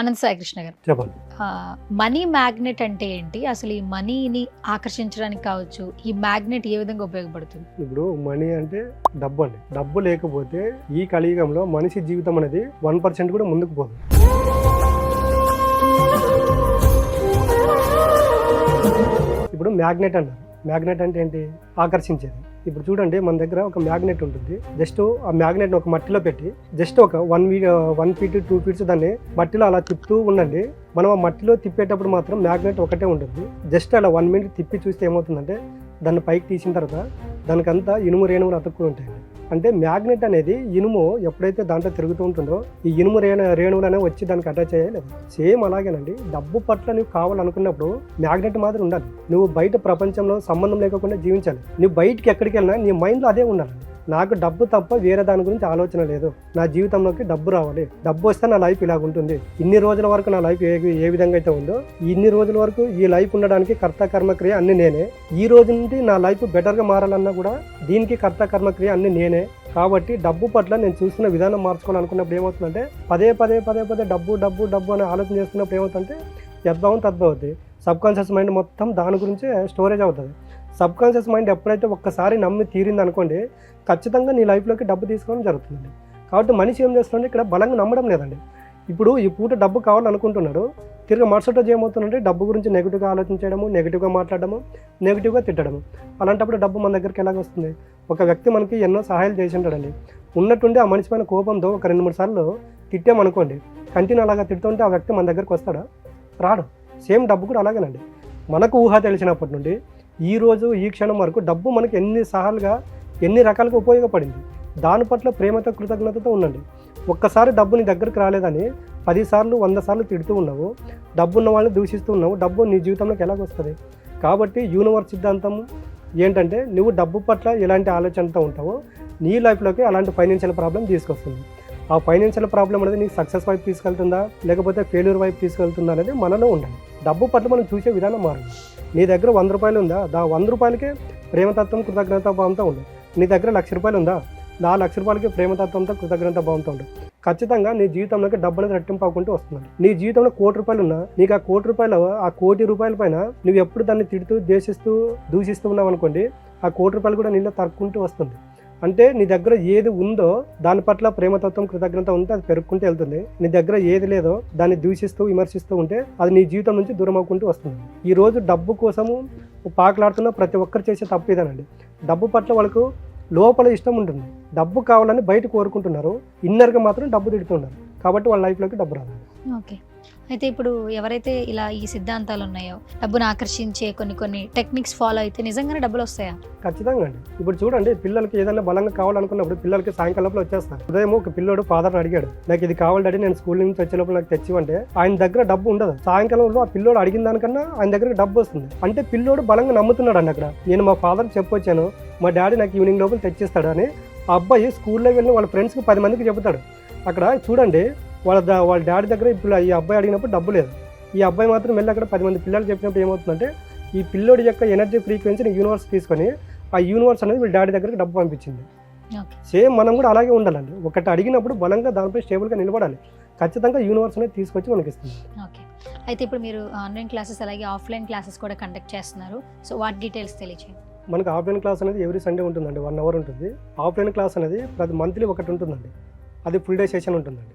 అనంత సాయి కృష్ణ గారు, చెప్పండి. Money magnet అంటే ఏంటి? అసలు ఈ మనీని ఆకర్షించడానికి కావచ్చు, ఈ మ్యాగ్నెట్ ఏ విధంగా ఉపయోగపడుతుంది? ఇప్పుడు మనీ అంటే డబ్బు అండి. డబ్బు లేకపోతే ఈ కలియుగంలో మనిషి జీవితం అనేది 1% కూడా ముందుకు పోదు. ఇప్పుడు మ్యాగ్నెట్ అన్నారు. మ్యాగ్నెట్ అంటే ఏంటి? ఆకర్షించేది. ఇప్పుడు చూడండి, మన దగ్గర ఒక మ్యాగ్నెట్ ఉంటుంది. జస్ట్ ఆ మ్యాగ్నెట్ని ఒక మట్టిలో పెట్టి జస్ట్ ఒక 1 ఫీట్ 2 ఫీట్స్ దాన్ని మట్టిలో అలా తిప్పుతూ ఉండండి. మనం ఆ మట్టిలో తిప్పేటప్పుడు మాత్రం మ్యాగ్నెట్ ఒకటే ఉంటుంది. జస్ట్ అలా 1 మినిట్ తిప్పి చూస్తే ఏమవుతుందంటే దాన్ని పైకి తీసిన తర్వాత దానికంతా ఇనుము రేణువులు అతుక్కుని ఉంటాయండి. అంటే మ్యాగ్నెట్ అనేది ఇనుము ఎప్పుడైతే దాంట్లో తిరుగుతూ ఉంటుందో ఈ ఇనుము రేణువులు అనేవి వచ్చి దానికి అటాచ్ అయ్యాయి. సేమ్ అలాగేనండి, డబ్బు పట్ల నువ్వు కావాలనుకున్నప్పుడు మ్యాగ్నెట్ మాత్రం ఉండాలి. నువ్వు బయట ప్రపంచంలో సంబంధం లేకుండా జీవించాలి. నువ్వు బయటికి ఎక్కడికి వెళ్ళినా నీ మైండ్లో అదే ఉండాలండి. నాకు డబ్బు తప్ప వేరే దాని గురించి ఆలోచన లేదు. నా జీవితంలోకి డబ్బు రావాలి. డబ్బు వస్తే నా లైఫ్ ఇలాగ ఉంటుంది. ఇన్ని రోజుల వరకు నా లైఫ్ ఏ విధంగా అయితే ఉందో ఇన్ని రోజుల వరకు ఈ లైఫ్ ఉండడానికి కర్త కర్మక్రియ అన్ని నేనే. ఈ రోజు నుండి నా లైఫ్ బెటర్గా మారాలన్నా కూడా దీనికి కర్త కర్మక్రియ అన్ని నేనే. కాబట్టి డబ్బు పట్ల నేను చూస్తున్న విధానం మార్చుకోవాలనుకున్నప్పుడు ఏమవుతుందంటే పదే డబ్బు డబ్బు డబ్బు అని ఆలోచన చేస్తున్నప్పుడు ఏమవుతుందంటే యద్భావం తద్భవతి. సబ్ కాన్షియస్ మైండ్ మొత్తం దాని గురించే స్టోరేజ్ అవుతుంది. సబ్ కాన్షియస్ మైండ్ ఎప్పుడైతే ఒక్కసారి నమ్మి తీరింది అనుకోండి, ఖచ్చితంగా నీ లైఫ్లోకి డబ్బు తీసుకోవడం జరుగుతుందండి. కాబట్టి మనిషి ఏం చేస్తుందంటే ఇక్కడ బలంగా నమ్మడం లేదండి. ఇప్పుడు ఈ పూట డబ్బు కావాలనుకుంటున్నాడు, తిరిగి మరుసటి రోజు ఏమవుతుందంటే డబ్బు గురించి నెగిటివ్గా ఆలోచించడము, నెగిటివ్గా మాట్లాడము, నెగిటివ్గా తిట్టడము. అలాంటప్పుడు డబ్బు మన దగ్గరికి ఎలాగ వస్తుంది? ఒక వ్యక్తి మనకి ఎన్నో సహాయాలు చేసి ఉంటాడండి. ఉన్నట్టుండి ఆ మనిషి పైన కోపంతో ఒక 2-3 సార్లు తిట్టామనుకోండి, కంటిన్యూ అలాగా తిడుతుంటే ఆ వ్యక్తి మన దగ్గరికి వస్తాడా? రాడు. సేమ్ డబ్బు కూడా అలాగేనండి. మనకు ఊహ తెలిసినప్పటి నుండి ఈ రోజు ఈ క్షణం వరకు డబ్బు మనకి ఎన్ని రకాలుగా ఉపయోగపడింది. దాని పట్ల ప్రేమతో కృతజ్ఞతతో ఉండండి. ఒక్కసారి డబ్బు నీ దగ్గరికి రాలేదని 10 సార్లు 100 సార్లు తిడుతూ ఉన్నావు, డబ్బు ఉన్న వాళ్ళని దూషిస్తూ ఉన్నావు, డబ్బు నీ జీవితంలోకి ఎలాగ వస్తుంది? కాబట్టి యూనివర్స్ సిద్ధాంతం ఏంటంటే నువ్వు డబ్బు పట్ల ఎలాంటి ఆలోచనతో ఉంటావో నీ లైఫ్లోకి అలాంటి ఫైనాన్షియల్ ప్రాబ్లం తీసుకొస్తుంది. ఆ ఫైనాన్షియల్ ప్రాబ్లం అనేది నీకు సక్సెస్ వైపు తీసుకెళ్తుందా లేకపోతే ఫెయిల్యూర్ వైపు తీసుకెళ్తుందా అనేది మనలో ఉండాలి. డబ్బు పట్ల మనం చూసే విధానం మారింది. నీ దగ్గర 100 రూపాయలు ఉందా, 100 రూపాయలకే ప్రేమతత్వం కృతజ్ఞత భావంతో ఉండు. నీ దగ్గర 1,00,000 రూపాయలు ఉందా, 1,00,000 రూపాయలకి ప్రేమతత్వంతో కృతజ్ఞత భావంతో ఉండు. ఖచ్చితంగా నీ జీవితంలోకి డబ్బు అనేది రెట్టింపు అవ్వకుంటూ వస్తుంది. నీ జీవితంలో 1,00,00,000 రూపాయలు ఉన్నా నీకు ఆ 1,00,00,000 రూపాయలు ఆ 1,00,00,000 రూపాయల పైన నువ్వు ఎప్పుడు దాన్ని తిడుతూ ద్వేషిస్తూ దూషిస్తూ ఉన్నావు అనుకోండి, ఆ 1,00,00,000 రూపాయలు కూడా నీలో తరుక్కుంటూ వస్తుంది. అంటే నీ దగ్గర ఏది ఉందో దాని పట్ల ప్రేమతత్వం కృతజ్ఞత ఉంటే అది పెరుగుకుంటూ వెళ్తుంది. నీ దగ్గర ఏది లేదో దాన్ని దూషిస్తూ విమర్శిస్తూ ఉంటే అది నీ జీవితం నుంచి దూరం అవ్వకుంటూ వస్తుంది. ఈ రోజు డబ్బు కోసము పాకులాడుతున్న ప్రతి ఒక్కరు చేసే తప్పు ఇదేనండి. డబ్బు పట్ల వాళ్ళకు లోపల ఇష్టం ఉంటుంది, డబ్బు కావాలని బయట కోరుకుంటున్నారు, ఇన్నర్గా మాత్రం డబ్బు తిడుతున్నారు. కాబట్టి వాళ్ళ లైఫ్లోకి డబ్బు రాదు. ఓకే, అయితే ఇప్పుడు ఎవరైతే ఇలా ఈ సిద్ధాంతాలు ఉన్నాయో డబ్బును ఆకర్షించే కొన్ని టెక్నిక్స్ ఫాలో అయితే నిజంగానే డబ్బులు వస్తాయా? ఖచ్చితంగా అండి. ఇప్పుడు చూడండి, పిల్లలకి ఏదైనా బలంగా కావాలనుకున్నప్పుడు పిల్లలకి సాయంకాలంలో వచ్చేస్తారు. ఉదయం ఒక పిల్లోడు ఫాదర్ని అడిగాడు, నాకు ఇది కావాలి డాడీ, నేను స్కూల్ నుంచి వచ్చేలోపు నాకు తెచ్చివంటే ఆయన దగ్గర డబ్బు ఉండదు. సాయంకాలంలో ఆ పిల్లోడు అడిగిన దానికన్నా ఆయన దగ్గర డబ్బు వస్తుంది. అంటే పిల్లోడు బలంగా నమ్ముతున్నాడు అండి. అక్కడ నేను మా ఫాదర్కి చెప్పొచ్చాను, మా డాడీ నాకు ఈవినింగ్ లోపల తెచ్చిస్తాడు అని. ఆ అబ్బాయి స్కూల్లో వెళ్ళి వాళ్ళ ఫ్రెండ్స్కి 10 మందికి చెబుతాడు. అక్కడ చూడండి, వాళ్ళ డాడీ దగ్గర ఇప్పుడు ఈ అబ్బాయి అడిగినప్పుడు డబ్బు లేదు. ఈ అబ్బాయి మాత్రం వెళ్ళి అక్కడ 10 మంది పిల్లలు చెప్పినప్పుడు ఏమవుతుందంటే ఈ పిల్లోడి యొక్క ఎనర్జీ ఫ్రీక్వెన్సీని యూనివర్స్ తీసుకొని ఆ యూనివర్స్ అనేది వీళ్ళ డాడీ దగ్గరికి డబ్బు పంపించింది. సేమ్ మనం కూడా అలాగే ఉండాలండి. ఒకటి అడిగినప్పుడు బలంగా దానిపై స్టేబుల్గా నిలబడాలి. ఖచ్చితంగా యూనివర్స్ అనేది తీసుకొచ్చి మనకి ఇస్తుంది. ఓకే, అయితే ఇప్పుడు మీరు ఆన్లైన్ క్లాసెస్ అలాగే ఆఫ్లైన్ క్లాసెస్ కూడా కండక్ట్ చేస్తున్నారు. సో వాటి డీటెయిల్స్ తెలియచేయండి. మనకు ఆఫ్లైన్ క్లాస్ అనేది ఎవ్రీ సండే ఉంటుందండి, 1 అవర్ ఉంటుంది. ఆఫ్లైన్ క్లాస్ అనేది ప్రతి మంత్లీ ఒకటి ఉంటుందండి. అది ఫుల్ డే సెషన్ ఉంటుందండి.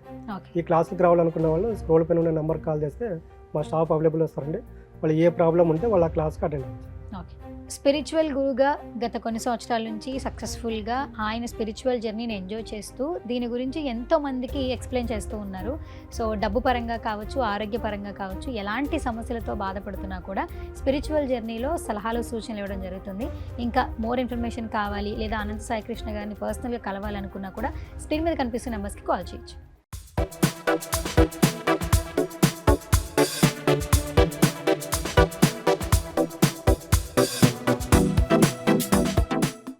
ఈ క్లాస్కి రావాలనుకున్న వాళ్ళు స్క్రోల్ పైన ఉన్న నెంబర్ కాల్ చేస్తే మా స్టాఫ్ అవైలబుల్ వస్తారండి. వాళ్ళు ఏ ప్రాబ్లం ఉంటే వాళ్ళు ఆ క్లాస్కి అటెండ్ అవ్వచ్చు. ఓకే, స్పిరిచువల్ గురువుగా గత కొన్ని సంవత్సరాల నుంచి సక్సెస్ఫుల్గా ఆయన స్పిరిచువల్ జర్నీని ఎంజాయ్ చేస్తూ దీని గురించి ఎంతో మందికి ఎక్స్ప్లెయిన్ చేస్తూ ఉన్నారు. సో డబ్బు పరంగా కావచ్చు, ఆరోగ్యపరంగా కావచ్చు, ఎలాంటి సమస్యలతో బాధపడుతున్నా కూడా స్పిరిచువల్ జర్నీలో సలహాలు సూచనలు ఇవ్వడం జరుగుతుంది. ఇంకా మోర్ ఇన్ఫర్మేషన్ కావాలి లేదా అనంత సాయి కృష్ణ గారిని పర్సనల్గా కలవాలనుకున్నా కూడా స్క్రీన్ మీద కనిపిస్తున్న నెంబర్స్కి కాల్ చేయొచ్చు.